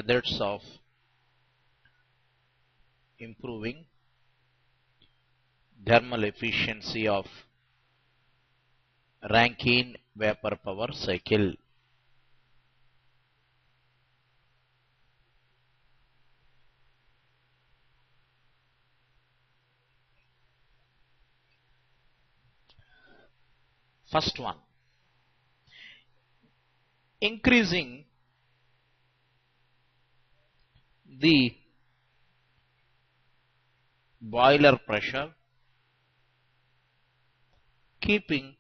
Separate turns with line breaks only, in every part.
methods of improving thermal efficiency of Rankine vapor power cycle. First one, increasing the boiler pressure, keeping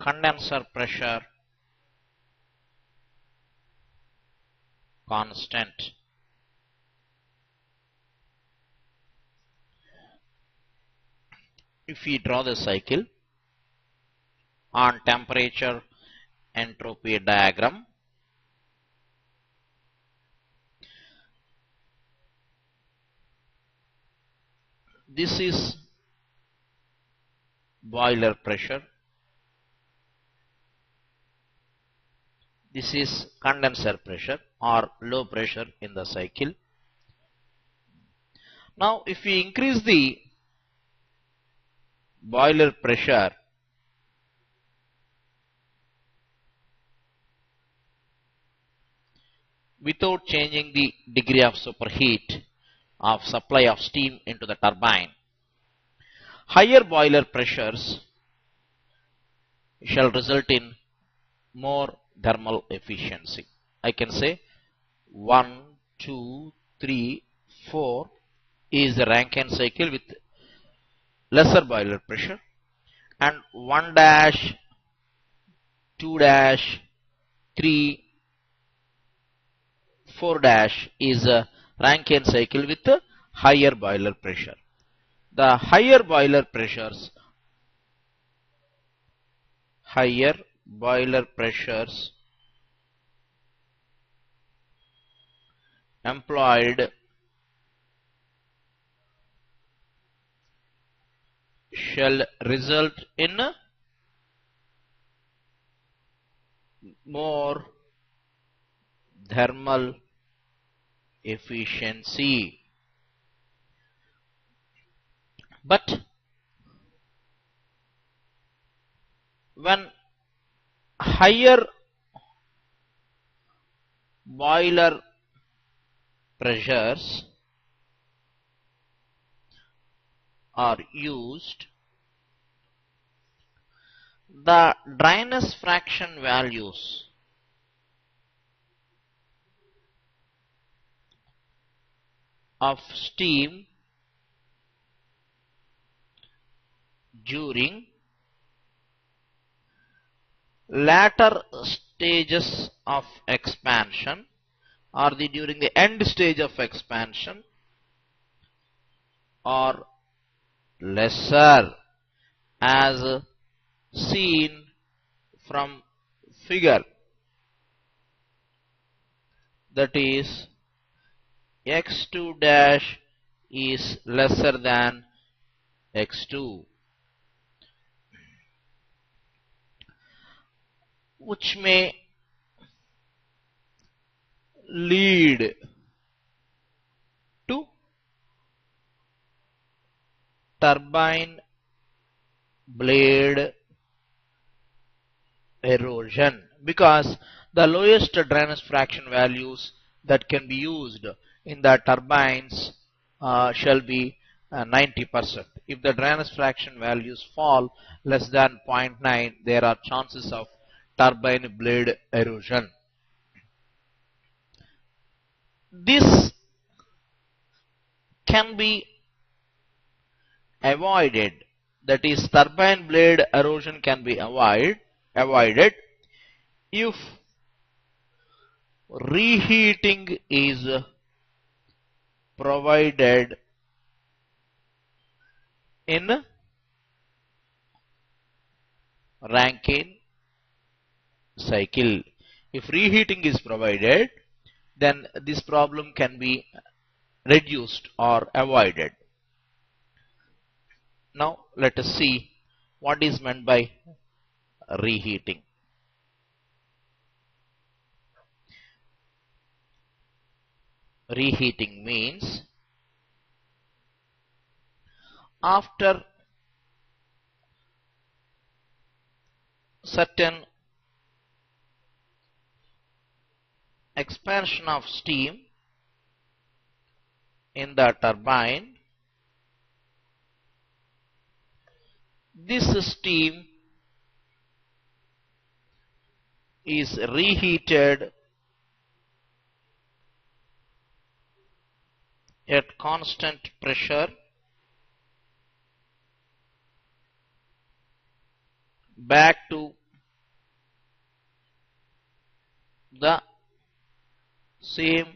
condenser pressure constant. If we draw the cycle on temperature entropy diagram, this is boiler pressure, this is condenser pressure or low pressure in the cycle. Now if we increase the boiler pressure, without changing the degree of superheat of supply of steam into the turbine, higher boiler pressures shall result in more thermal efficiency. I can say 1, 2, 3, 4 is the Rankine cycle with lesser boiler pressure, and 1 dash, 2 dash, 3, 4 dash is a Rankine cycle with a higher boiler pressure. The higher boiler pressures employed shall result in more thermal efficiency. But when higher boiler pressures are used, the dryness fraction values of steam during latter stages of expansion or during the end stage of expansion are lesser, as seen from figure, that is x2 dash is lesser than x2, which may lead to turbine blade erosion, because the lowest dryness fraction values that can be used in the turbines shall be 90%. If the dryness fraction values fall less than 0.9, there are chances of turbine blade erosion. This can be avoided, that is, turbine blade erosion can be avoided if reheating is provided in Rankine cycle. If reheating is provided, then this problem can be reduced or avoided. Now let us see what is meant by reheating. Reheating means after certain expansion of steam in the turbine, this steam is reheated at constant pressure back to the same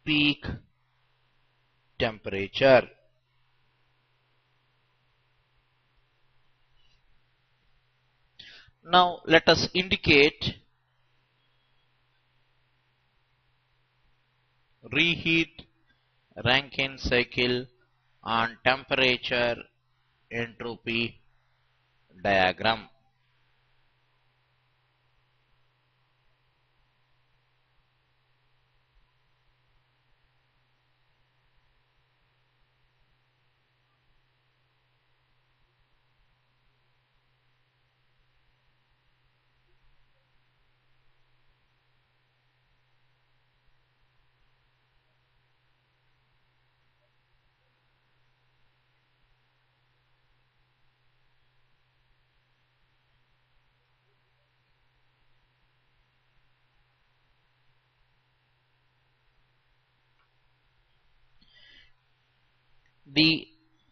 peak temperature. Now let us indicate reheat Rankine cycle on temperature entropy diagram. The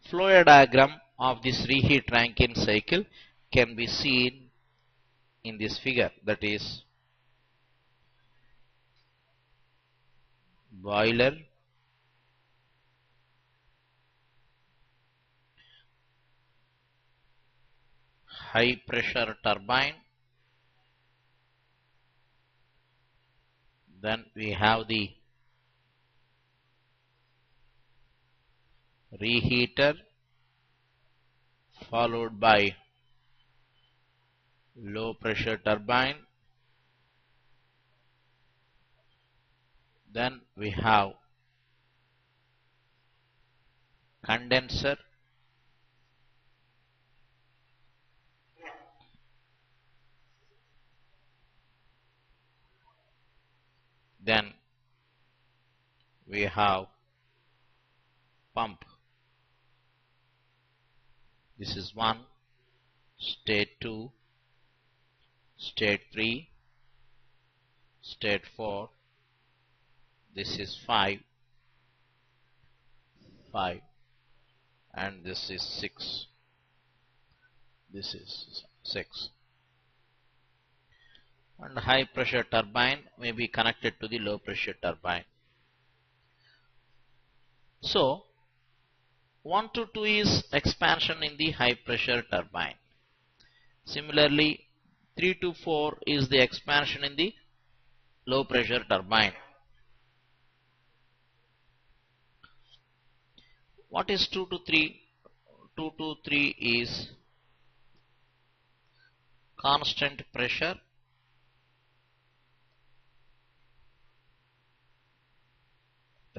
flow diagram of this reheat Rankine cycle can be seen in this figure, that is boiler, high pressure turbine, then we have the reheater followed by low pressure turbine, then we have condenser, then we have pump. This is 1, state 2, state 3, state 4, this is 5, and this is 6. This is 6. And high pressure turbine may be connected to the low pressure turbine. So 1 to 2 is expansion in the high pressure turbine. Similarly 3 to 4 is the expansion in the low pressure turbine. What is 2 to 3? 2 to 3 is constant pressure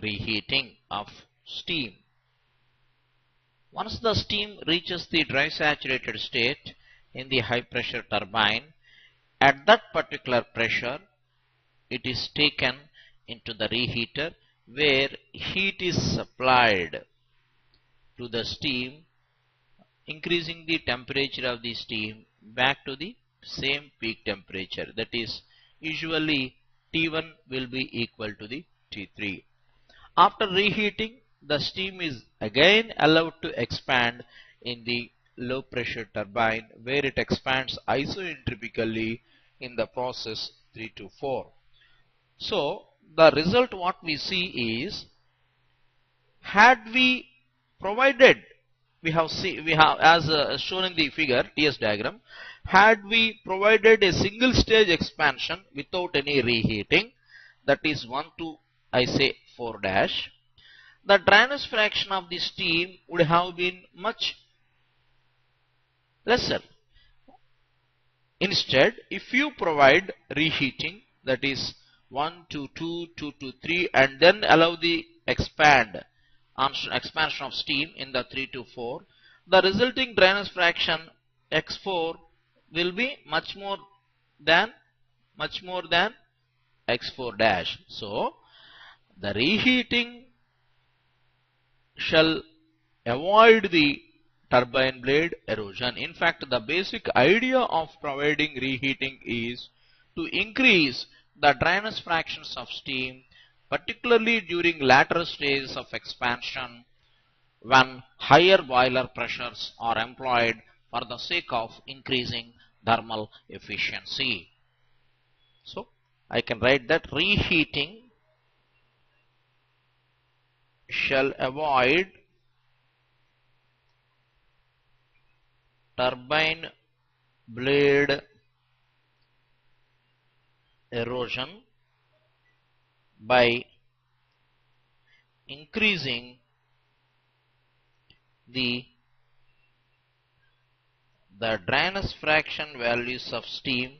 reheating of steam. Once the steam reaches the dry saturated state in the high pressure turbine, at that particular pressure it is taken into the reheater where heat is supplied to the steam, increasing the temperature of the steam back to the same peak temperature, that is usually T1 will be equal to the T3. After reheating, the steam is again allowed to expand in the low pressure turbine where it expands isoentropically in the process 3 to 4. So the result what we see is, had we provided, we have as shown in the figure TS diagram, had we provided a single stage expansion without any reheating, that is 1 to I say 4 dash, the dryness fraction of the steam would have been much lesser. Instead, if you provide reheating, that is 1 to 2, 2 to 3, and then allow the expansion of steam in the 3 to 4, the resulting drainage fraction x4 will be much more than x4 dash. So the reheating shall avoid the turbine blade erosion. In fact, the basic idea of providing reheating is to increase the drainage fractions of steam, particularly during later stages of expansion when higher boiler pressures are employed for the sake of increasing thermal efficiency. So I can write that reheating shall avoid turbine blade erosion by increasing the drainage fraction values of steam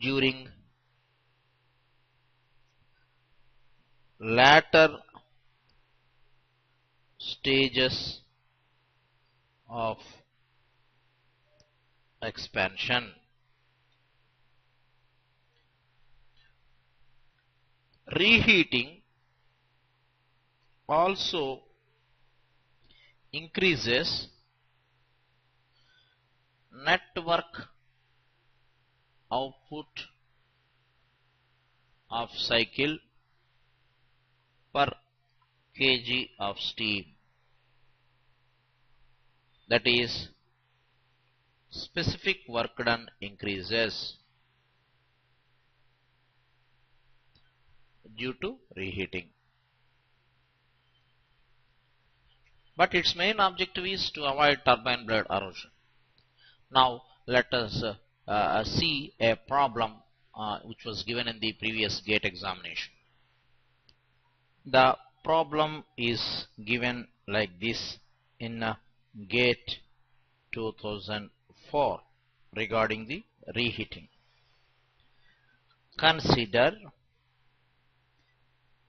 during later stages of expansion. Reheating also increases network output of cycle per kg of steam. That is, specific work done increases due to reheating. But its main objective is to avoid turbine blade erosion. Now let us see a problem which was given in the previous GATE examination. The problem is given like this in GATE 2004 regarding the reheating. Consider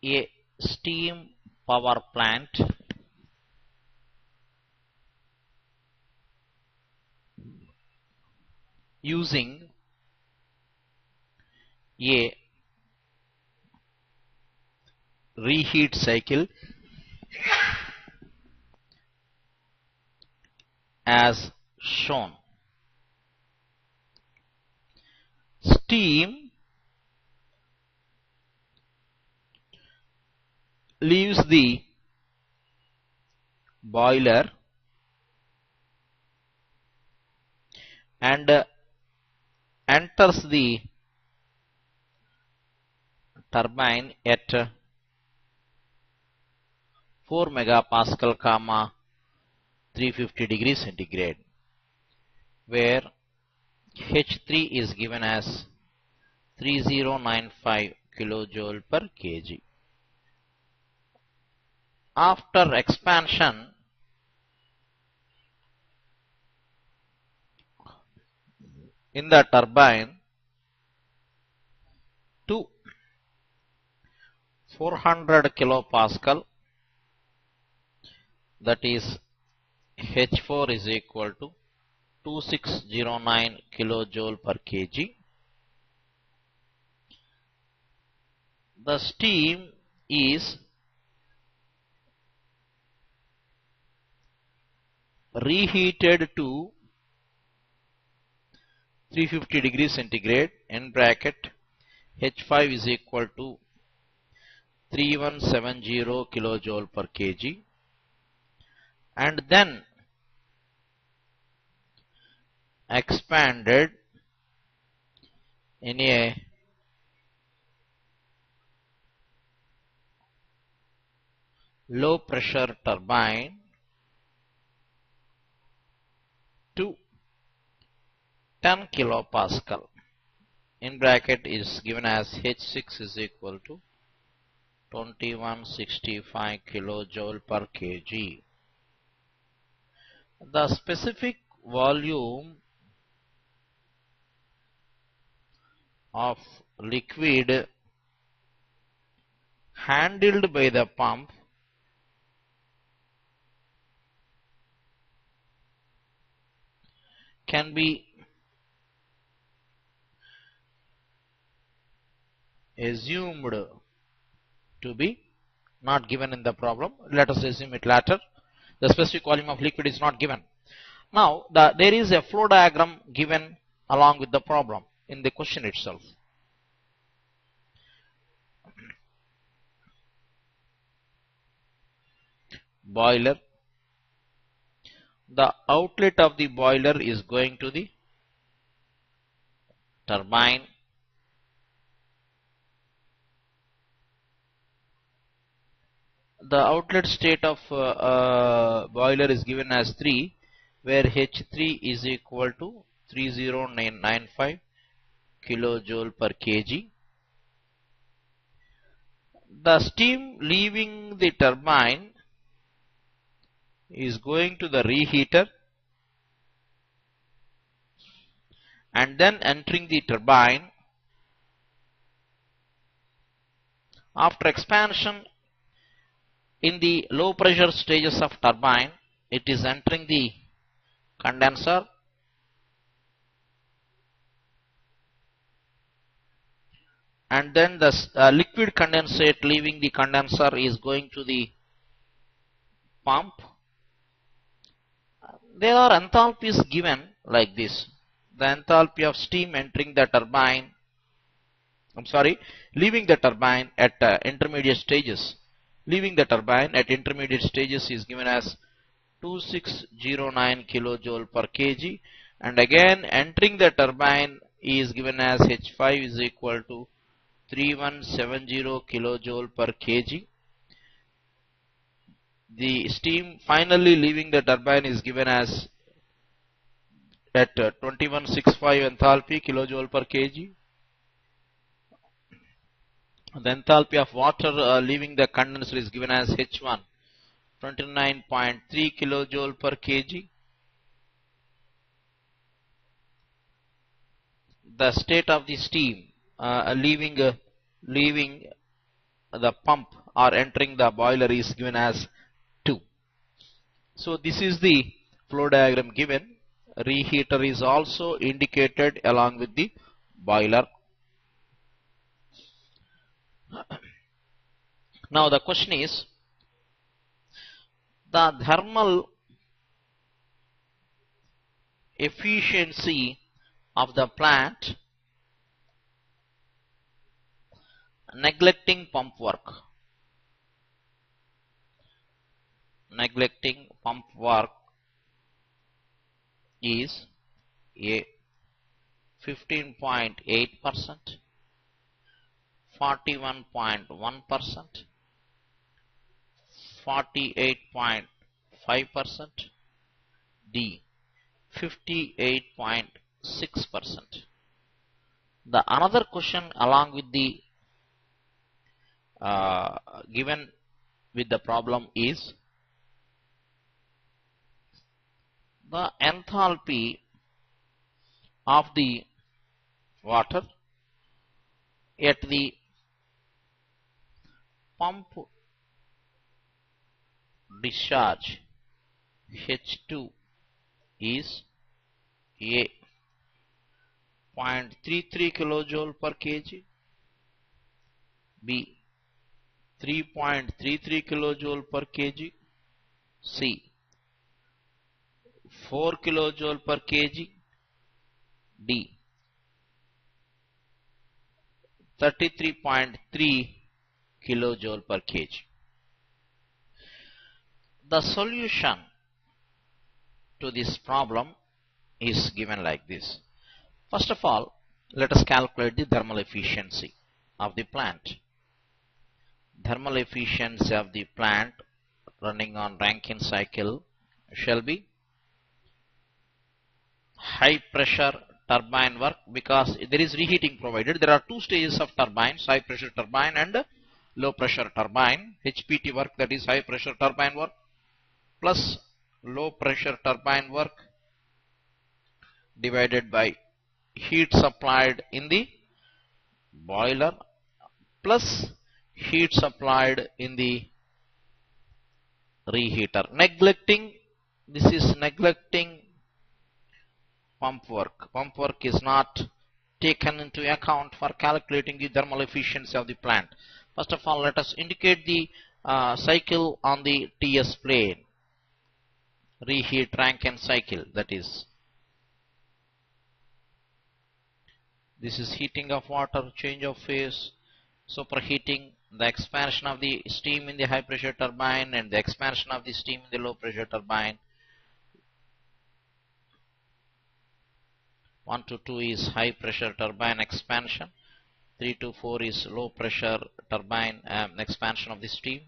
a steam power plant using a reheat cycle as shown. Steam leaves the boiler and enters the turbine at 4 megapascal, 350 degrees centigrade, where H3 is given as 3095 kilojoule per kg. After expansion, in the turbine to 400 kilopascal, that is H4 is equal to 2609 kilojoule per kg. The steam is reheated to 350 degrees centigrade, in bracket H5 is equal to 3170 kilojoule per kg, and then expanded in a low pressure turbine to 10 kilopascal, in bracket is given as H6 is equal to 2165 kilojoule per kg. The specific volume of liquid handled by the pump can be assumed to be not given in the problem. Let us assume it later. The specific volume of liquid is not given. Now, there is a flow diagram given along with the problem in the question itself. Boiler. The outlet of the boiler is going to the turbine. The outlet state of boiler is given as 3, where H3 is equal to 30995 kilojoule per kg. The steam leaving the turbine is going to the reheater and then entering the turbine. After expansion in the low pressure stages of turbine, it is entering the condenser and then the liquid condensate leaving the condenser is going to the pump. There are enthalpies given like this. The enthalpy of steam entering the turbine, leaving the turbine at intermediate stages. Leaving the turbine at intermediate stages is given as 2609 kilojoule per kg, and again entering the turbine is given as H5 is equal to 3170 kilojoule per kg. The steam finally leaving the turbine is given as at 2165 enthalpy kilojoule per kg. The enthalpy of water leaving the condenser is given as H1 29.3 kilojoule per kg. The state of the steam leaving the pump or entering the boiler is given as 2. So this is the flow diagram given. Reheater is also indicated along with the boiler. Now the question is, the thermal efficiency of the plant neglecting pump work. Neglecting pump work is a 15.8%, 41.1%, 48.5%, D 58.6%. The another question along with the given with the problem is the enthalpy of the water at the pump discharge H2 is A 0.33 kilojoule per kg, B 3.33 kilojoule per kg, C 4 kilojoule per kg, D 33.3 kilojoule per kg. The solution to this problem is given like this. First of all, let us calculate the thermal efficiency of the plant. Thermal efficiency of the plant running on Rankine cycle shall be high pressure turbine work, because there is reheating provided. There are two stages of turbines, high pressure turbine and low pressure turbine. HPT work, that is high pressure turbine work, plus low pressure turbine work divided by heat supplied in the boiler plus heat supplied in the reheater. This is neglecting pump work. Pump work is not taken into account for calculating the thermal efficiency of the plant. First of all, let us indicate the cycle on the TS plane. Reheat Rankine cycle, that is. This is heating of water, change of phase, superheating, the expansion of the steam in the high pressure turbine and the expansion of the steam in the low pressure turbine. 1 to 2 is high pressure turbine expansion. 3 to 4 is low pressure turbine expansion of the steam.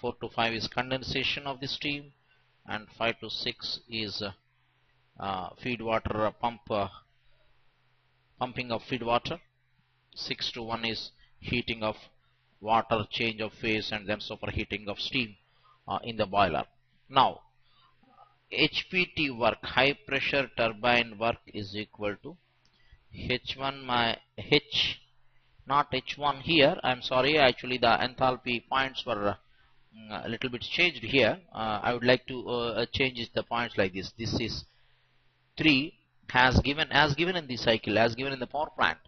4 to 5 is condensation of the steam. And 5 to 6 is feed water pumping of feed water. 6 to 1 is heating of water, change of phase, and then superheating of steam in the boiler. Now, HPT work, high pressure turbine work, is equal to H1 not H1 here. I'm sorry, actually the enthalpy points were a little bit changed here. I would like to change the points like this. This is 3 as given in the cycle, as given in the power plant.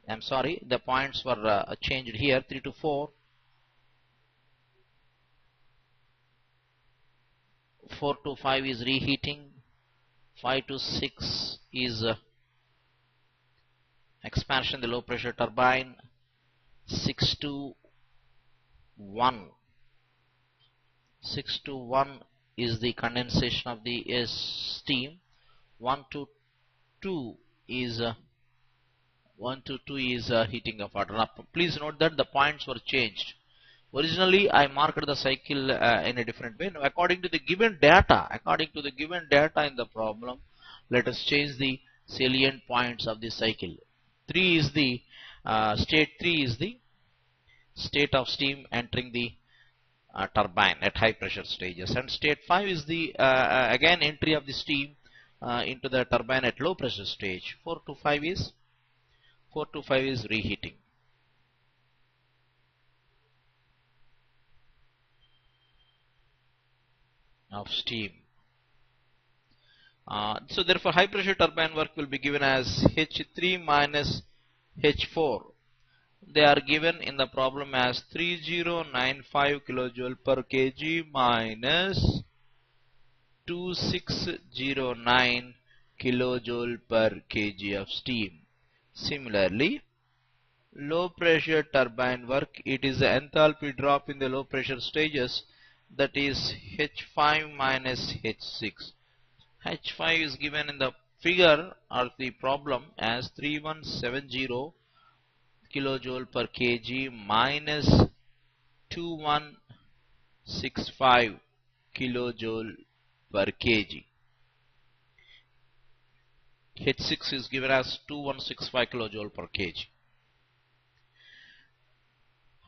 I'm sorry, the points were changed here. 3 to 4, 4 to 5 is reheating, 5 to 6 is expansion in the low pressure turbine, 6 to 1 is the condensation of the steam. 1 to 2 is heating of water. Now, please note that the points were changed. Originally, I marked the cycle in a different way. Now, according to the given data in the problem, let us change the salient points of the cycle. 3 is the state 3 is the state of steam entering the turbine at high pressure stages, and state 5 is the again entry of the steam into the turbine at low pressure stage. 4 to 5 is reheating. Of steam. So therefore high pressure turbine work will be given as H3 minus H4. They are given in the problem as 3095 kilojoule per kg minus 2609 kilojoule per kg of steam. Similarly, low pressure turbine work, it is the enthalpy drop in the low pressure stages, that is H5 minus H6. H5 is given in the figure of the problem as 3170 kilojoule per kg minus 2165 kilojoule per kg. H6 is given as 2165 kilojoule per kg.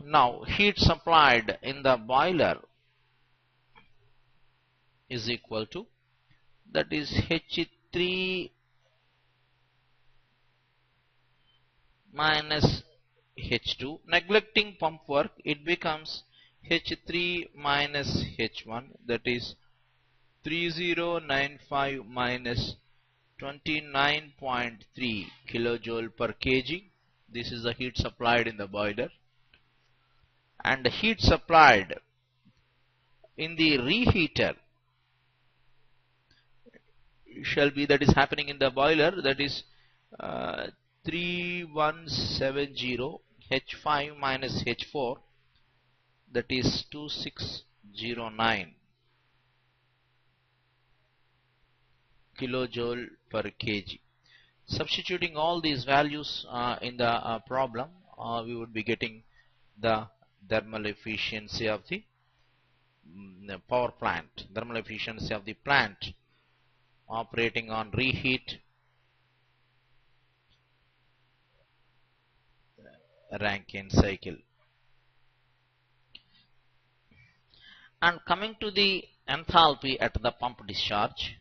Now, heat supplied in the boiler is equal to, that is H3 minus H2. Neglecting pump work, it becomes H3 minus H1, that is 3095 minus 29.3 kilojoule per kg. This is the heat supplied in the boiler. And the heat supplied in the reheater shall be, that is happening in the boiler, that is 3170 H5 minus H4, that is 2609 kilojoule per kg. Substituting all these values in the problem, we would be getting the thermal efficiency of the power plant, thermal efficiency of the plant operating on reheat Rankine cycle. And coming to the enthalpy at the pump discharge,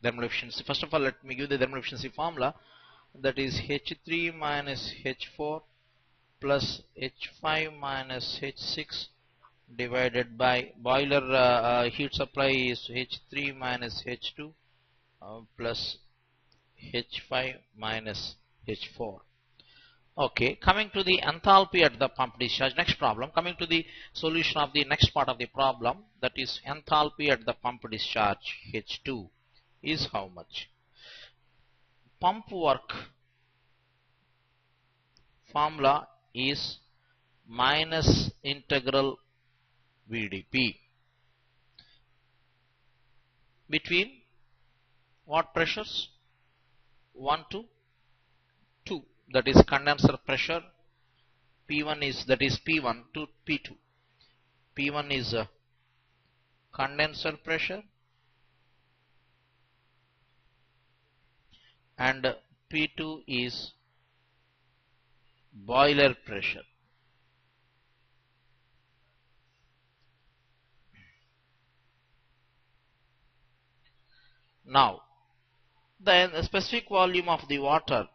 thermal efficiency, first of all let me give the thermal efficiency formula. that is H3 minus H4 plus H5 minus H6 divided by boiler heat supply is H3 minus H2 plus H5 minus H4. Okay, coming to the enthalpy at the pump discharge. Next problem, coming to the solution of the next part of the problem, that is enthalpy at the pump discharge H2 is how much? Pump work formula is minus integral VdP between what pressures? 1 to 2, that is condenser pressure. P1 is, that is P1 to P2. P1 is condenser pressure and P2 is boiler pressure. Now, the specific volume of the water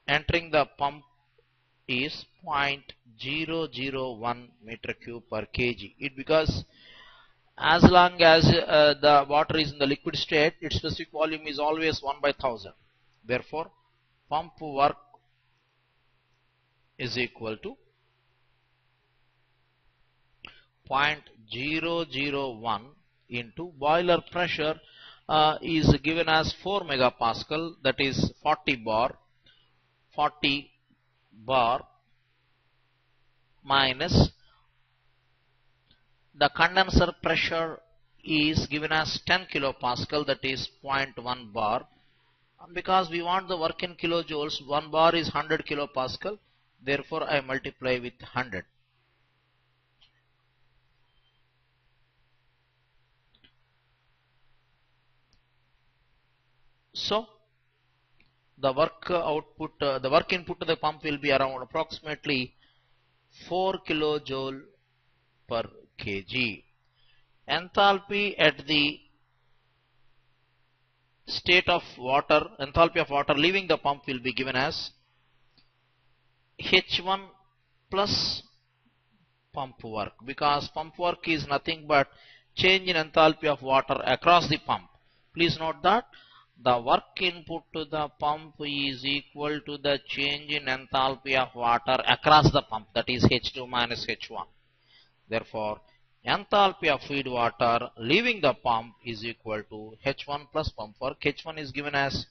entering the pump is 0.001 meter cube per kg. It because as long as the water is in the liquid state, its specific volume is always 1 by 1000. Therefore, pump work is equal to 0.001 into boiler pressure is given as 4 megapascal, that is 40 bar minus the condenser pressure is given as 10 kilopascal, that is 0.1 bar. And because we want the work in kilojoules, 1 bar is 100 kilopascal, therefore I multiply with 100. So the work output, the work input to the pump will be around approximately 4 kilojoule per kg. Enthalpy at the state of water, enthalpy of water leaving the pump will be given as H1 plus pump work, because pump work is nothing but change in enthalpy of water across the pump. Please note that the work input to the pump is equal to the change in enthalpy of water across the pump, that is H2 minus H1. Therefore, enthalpy of feed water leaving the pump is equal to H1 plus pump work. H1 is given as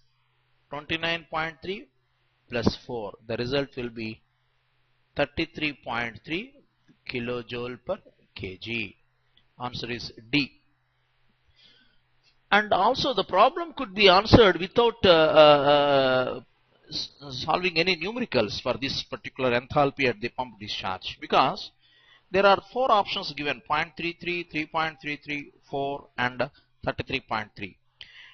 29.3 plus 4. The result will be 33.3 kilojoule per kg. Answer is D. And also the problem could be answered without solving any numericals for this particular enthalpy at the pump discharge, because there are 4 options given: 0.33, 3.33, 4 and 33.3.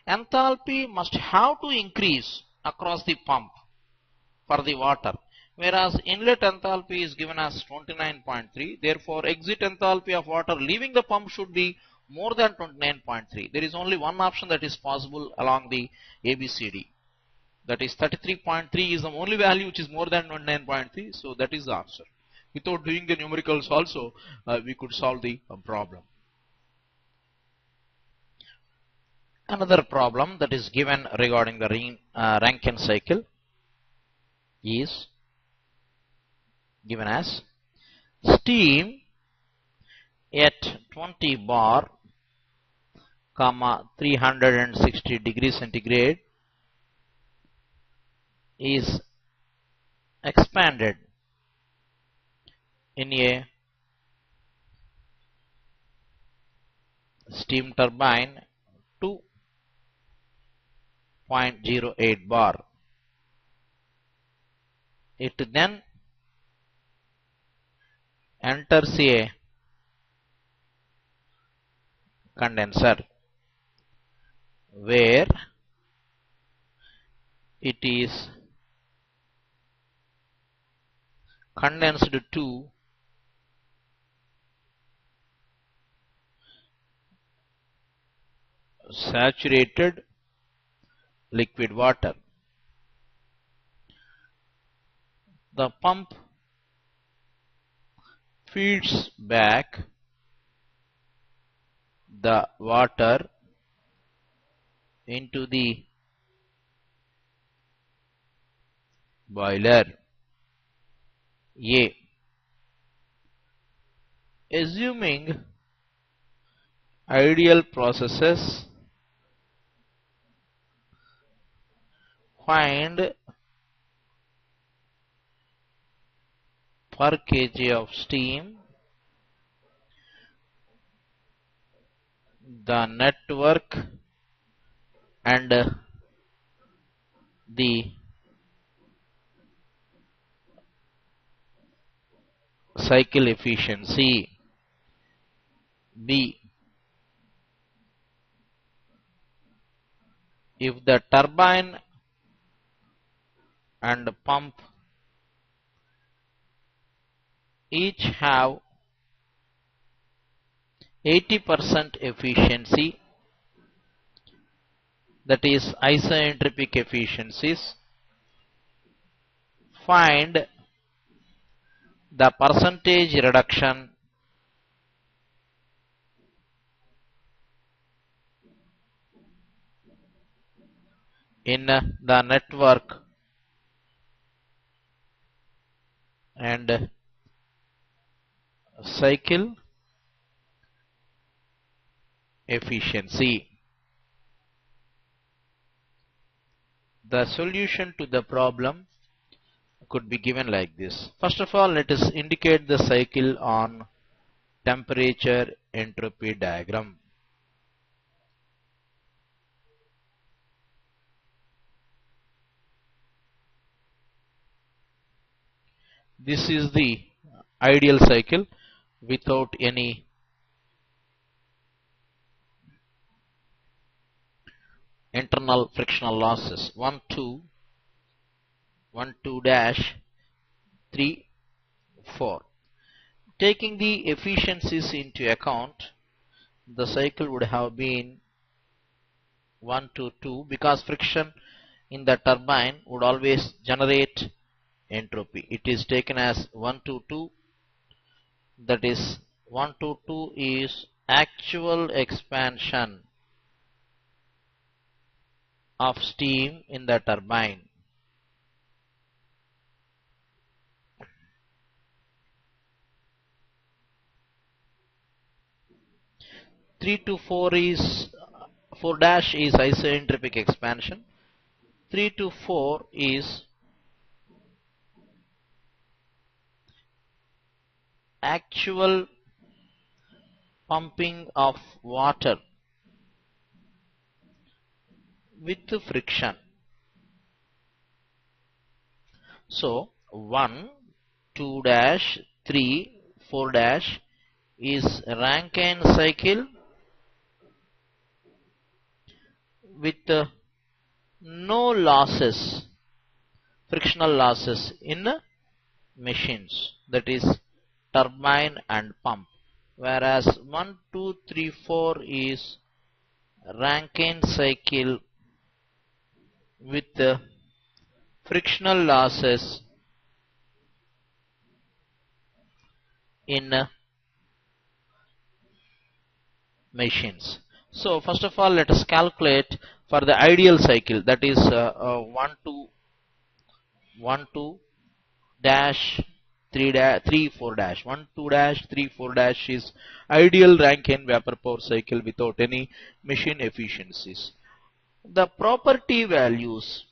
Enthalpy must have to increase across the pump for the water, whereas inlet enthalpy is given as 29.3. Therefore, exit enthalpy of water leaving the pump should be more than 29.3. There is only one option that is possible along the ABCD. That is 33.3 is the only value which is more than 29.3. So that is the answer. Without doing the numericals also, we could solve the problem. Another problem that is given regarding the Rankine cycle is given as steam at 20 bar, 360 degrees centigrade is expanded in a steam turbine to 0.08 bar. It then enters a condenser where it is condensed to saturated liquid water. The pump feeds back the water into the boiler. A. Assuming ideal processes, find per kg of steam the network and the cycle efficiency. B. If the turbine and pump each have 80% efficiency, that is isentropic efficiencies, find the percentage reduction in the network and cycle efficiency. The solution to the problem could be given like this. First of all, let us indicate the cycle on temperature entropy diagram. This is the ideal cycle without any internal frictional losses. 1 2 dash 3 4. Taking the efficiencies into account, the cycle would have been 1 to 2 because friction in the turbine would always generate entropy. It is taken as 1 to 2, that is 1 to 2 is actual expansion of steam in the turbine. 3 to 4 is 4 dash is isentropic expansion. 3 to 4 is actual pumping of water with friction. So 1, 2 dash, 3, 4 dash is Rankine cycle with no losses, frictional losses in machines, that is turbine and pump, whereas 1, 2, 3, 4 is Rankine cycle with frictional losses in machines. So first of all, let us calculate for the ideal cycle, that is 1 2 dash 3 dash 3 4 dash 1 2 dash 3 4 dash is ideal Rankine vapor power cycle without any machine efficiencies. The property values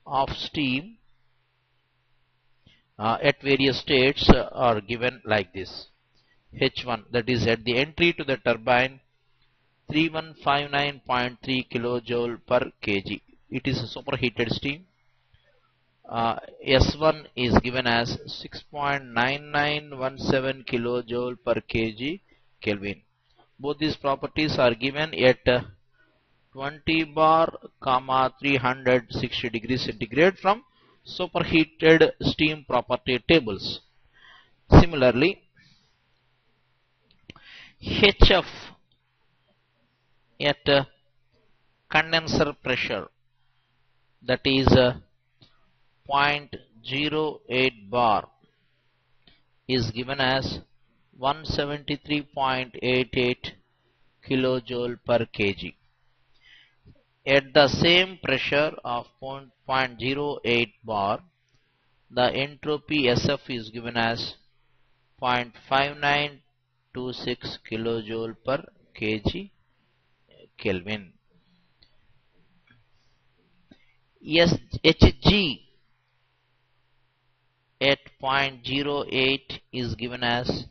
of steam at various states are given like this. H1, that is at the entry to the turbine, 3159.3 kilojoule per kg. It is a superheated steam. S1 is given as 6.9917 kilojoule per kg Kelvin. Both these properties are given at 20 bar, 360 degrees centigrade from superheated steam property tables. Similarly, HF at condenser pressure that is 0.08 bar is given as 173.88 kilojoule per kg. At the same pressure of 0.08 bar, the entropy SF is given as 0.5926 kilojoule per kg Kelvin. Hg at 0.08 is given as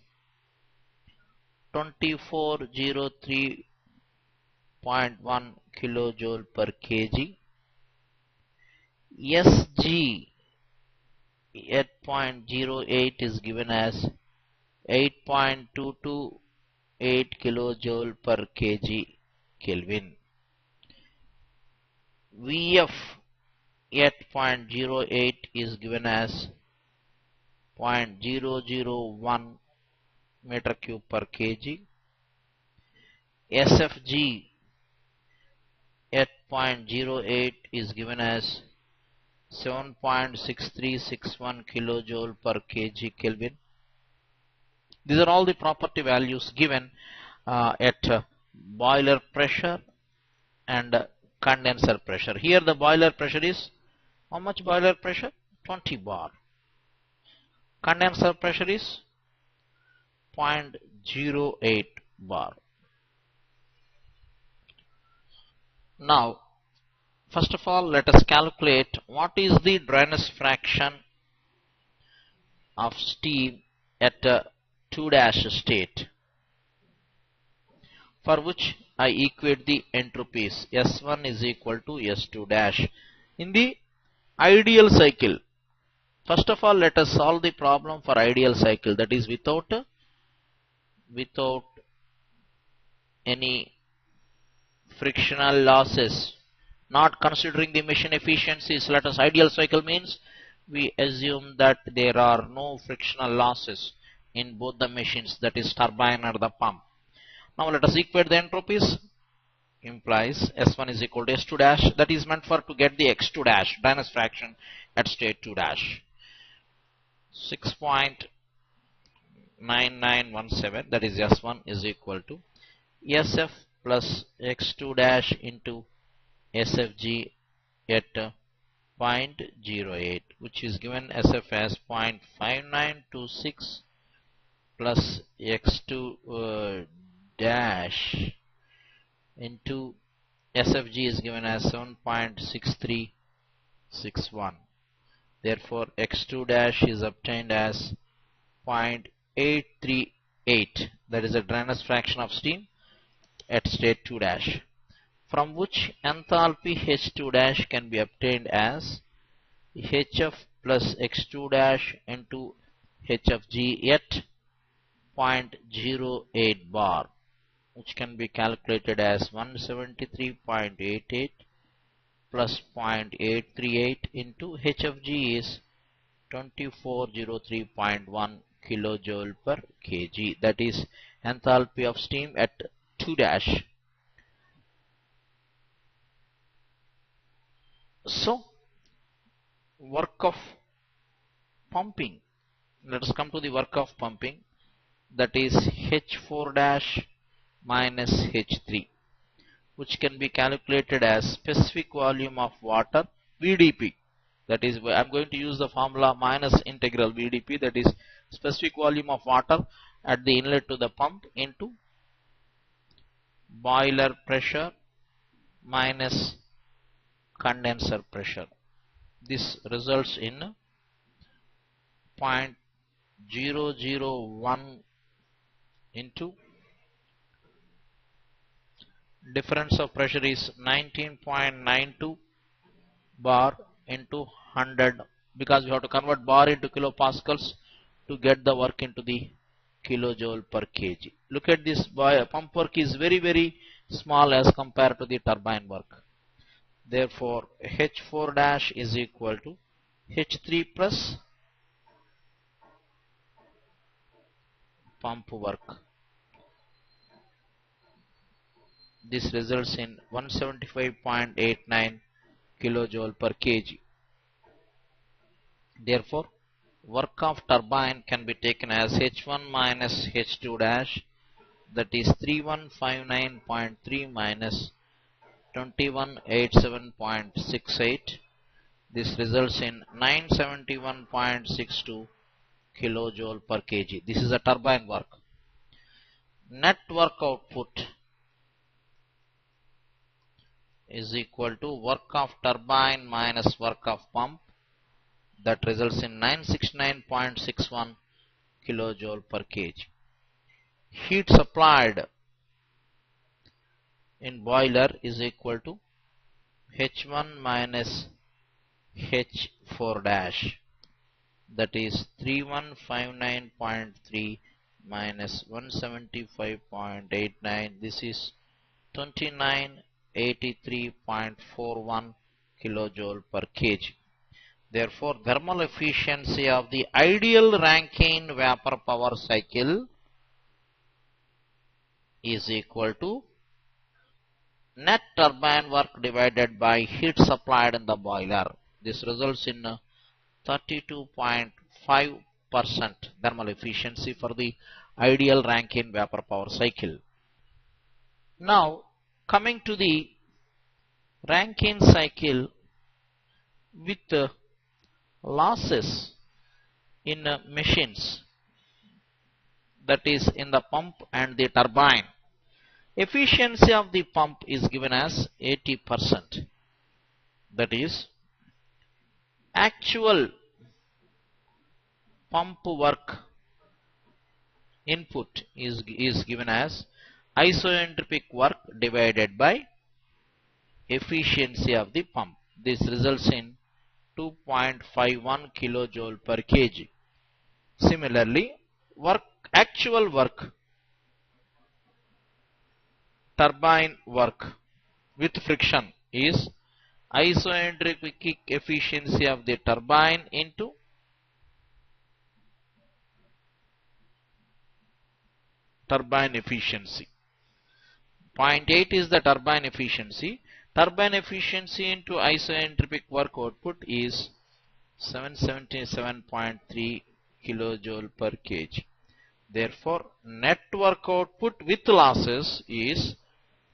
2403.1 kilojoule per kg. Sg at 0.08 is given as 8.228 kilojoule per kg Kelvin. Vf at 0.08 is given as 0.001 meter cube per kg. Sfg at 0.08 is given as 7.6361 kilojoule per kg Kelvin. These are all the property values given at boiler pressure and condenser pressure. Here the boiler pressure is, how much boiler pressure? 20 bar. Condenser pressure is 0.08 bar. Now, first of all, let us calculate what is the dryness fraction of steam at a 2' state, for which I equate the entropies. S1 is equal to S2'. In the ideal cycle, first of all, let us solve the problem for ideal cycle, that is without any frictional losses, not considering the machine efficiencies. Let us ideal cycle means we assume that there are no frictional losses in both the machines, that is turbine or the pump. Now let us equate the entropies. Implies S1 is equal to S2', that is meant for to get the X2', dryness fraction at state 2'. 6.9917, that is S1 is equal to SF plus X2' into SFG at 0.08, which is given SF as 0.5926 plus X2 dash into SFG is given as 7.6361. Therefore, X2 dash is obtained as 0.838, that is a dryness fraction of steam at state 2', from which enthalpy H2 dash can be obtained as HF plus X2 dash into HFG at 0.08 bar, which can be calculated as 173.88 plus 0.838 into HFG is 2403.1 kilojoule per kg, that is enthalpy of steam at 2'. So, work of pumping. Let us come to the work of pumping, that is H4 dash minus H3, which can be calculated as specific volume of water VDP. That is, I am going to use the formula minus integral VDP, that is specific volume of water at the inlet to the pump into boiler pressure minus condenser pressure. This results in 0.001 into difference of pressure is 19.92 bar into 100, because we have to convert bar into kilopascals to get the work into the kilojoule per kg. Look at this, pump work is very, very small as compared to the turbine work. Therefore, H4 dash is equal to H3 plus pump work. This results in 175.89 kilojoule per kg. Therefore, work of turbine can be taken as H1 minus H2 dash, that is 3159.3 minus 2187.68. This results in 971.62 kilojoule per kg. This is a turbine work. Net work output is equal to work of turbine minus work of pump, that results in 969.61 kilojoule per kg. Heat supplied in boiler is equal to H1 minus H4 dash, that is 3159.3 minus 175.89. This is 2983.41 kilojoule per kg. Therefore, thermal efficiency of the ideal Rankine vapor power cycle is equal to net turbine work divided by heat supplied in the boiler. This results in 32.5% thermal efficiency for the ideal Rankine vapor power cycle. Now, coming to the Rankine cycle with losses in machines, that is in the pump and the turbine. Efficiency of the pump is given as 80%. That is, actual pump work input is given as isoentropic work divided by efficiency of the pump. This results in 2.51 kilojoule per kg. Similarly, actual work, turbine work with friction is isoentropic efficiency of the turbine into turbine efficiency. 0.8 is the turbine efficiency. Turbine efficiency into isoentropic work output is 777.3 kilojoule per kg. Therefore, net work output with losses is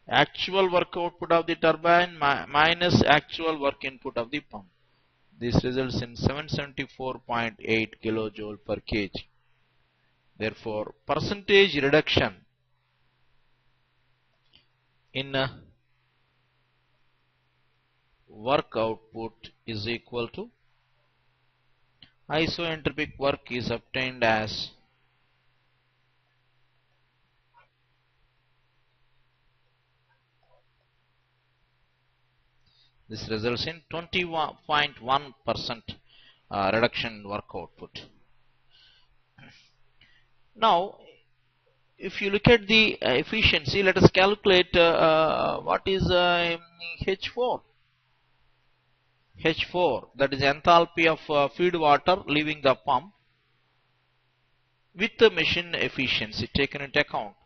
actual work output of the turbine minus actual work input of the pump. This results in 774.8 kilojoule per kg. Therefore, percentage reduction in work output is equal to isoentropic work is obtained as this results in 21.1% reduction in work output. Now, if you look at the efficiency, let us calculate what is H4. H4, that is enthalpy of feed water leaving the pump with the machine efficiency taken into account.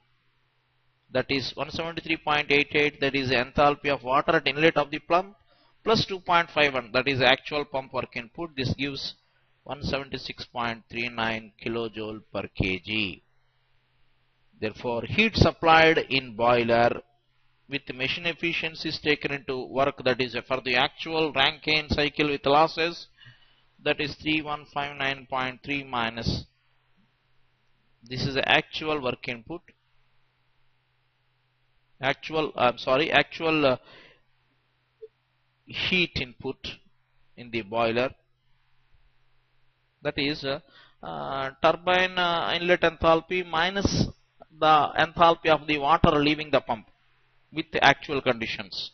That is 173.88, that is enthalpy of water at inlet of the pump, plus 2.51, that is actual pump work input. This gives 176.39 kilojoule per kg. Therefore, heat supplied in boiler with machine efficiencies taken into work, that is for the actual Rankine cycle with losses, that is 3159.3 minus, this is the actual work input, actual heat input in the boiler, that is turbine inlet enthalpy minus the enthalpy of the water leaving the pump with the actual conditions.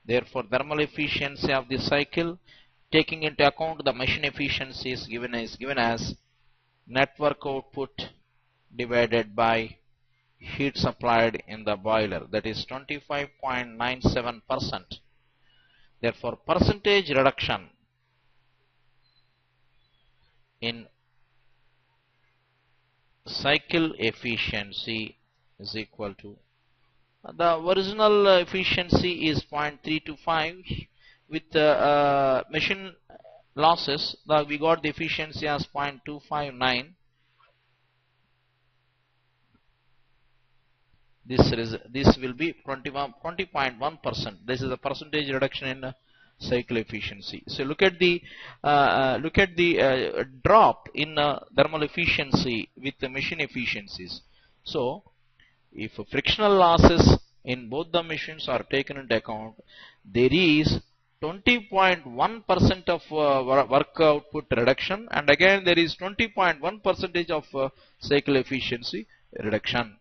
Therefore, thermal efficiency of the cycle taking into account the machine efficiency is given as net work output divided by heat supplied in the boiler, that is 25.97%. Therefore, percentage reduction in cycle efficiency is equal to, the original efficiency is 0.325. with machine losses, we got the efficiency as 0.259. This will be 20.1%. This is a percentage reduction in cycle efficiency. So look at the drop in thermal efficiency with the machine efficiencies. So if frictional losses in both the machines are taken into account, there is 20.1% of work output reduction, and again there is 20.1% of cycle efficiency reduction.